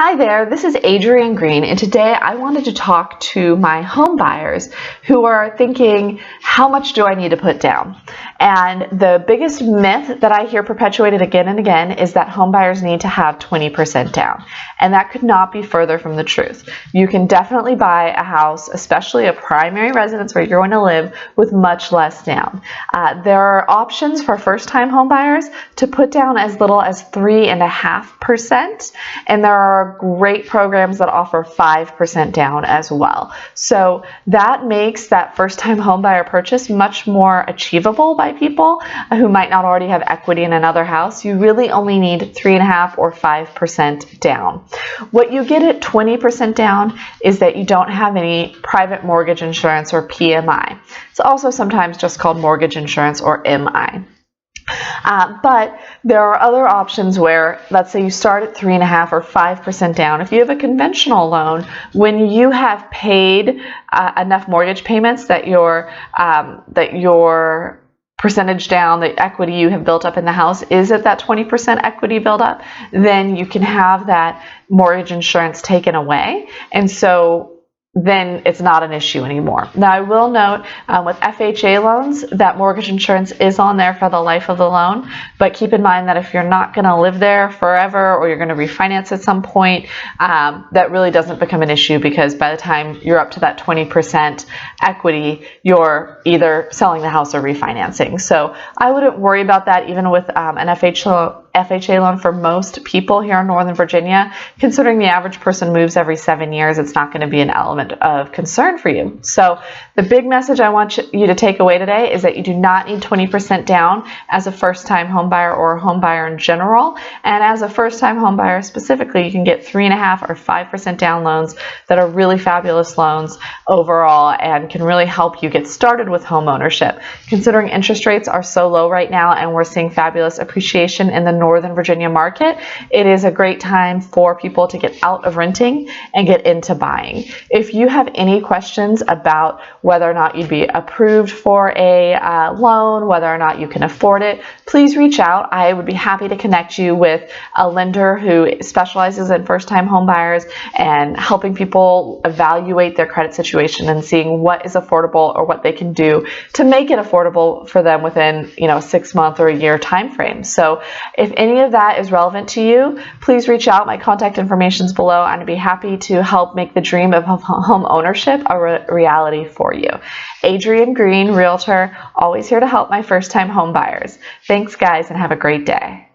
Hi there, this is Adrienne Green, and today I wanted to talk to my home buyers who are thinking, how much do I need to put down? And the biggest myth that I hear perpetuated again and again is that home buyers need to have 20% down, and that could not be further from the truth. You can definitely buy a house, especially a primary residence where you're going to live, with much less down. There are options for first-time home buyers to put down as little as 3.5%, and there are great programs that offer 5% down as well. So that makes that first-time home buyer purchase much more achievable by people who might not already have equity in another house. You really only need 3.5% or 5% down. What you get at 20% down is that you don't have any private mortgage insurance or PMI. It's also sometimes just called mortgage insurance or MI. But there are other options where, let's say you start at 3.5% or 5% down. If you have a conventional loan, when you have paid enough mortgage payments that your percentage down, the equity you have built up in the house is at that 20% equity buildup, then you can have that mortgage insurance taken away. And so then it's not an issue anymore. Now, I will note with FHA loans that mortgage insurance is on there for the life of the loan, but keep in mind that if you're not going to live there forever or you're going to refinance at some point, that really doesn't become an issue, because by the time you're up to that 20% equity, you're either selling the house or refinancing. So I wouldn't worry about that even with an FHA loan for most people here in Northern Virginia. Considering the average person moves every 7 years, it's not going to be an element of concern for you. So the big message I want you to take away today is that you do not need 20% down as a first-time home buyer or a home buyer in general. And as a first-time home buyer specifically, you can get 3.5% or 5% down loans that are really fabulous loans overall and can really help you get started with home ownership. Considering interest rates are so low right now and we're seeing fabulous appreciation in the Northern Virginia market, it is a great time for people to get out of renting and get into buying. If you have any questions about whether or not you'd be approved for a loan, whether or not you can afford it, please reach out. I would be happy to connect you with a lender who specializes in first-time home buyers and helping people evaluate their credit situation and seeing what is affordable or what they can do to make it affordable for them within, a 6-month or a year time frame. So if any of that is relevant to you, please reach out. My contact information is below, and I'd be happy to help make the dream of home ownership a reality for you. Adrienne Green, Realtor, always here to help my first-time home buyers. Thanks, guys, and have a great day.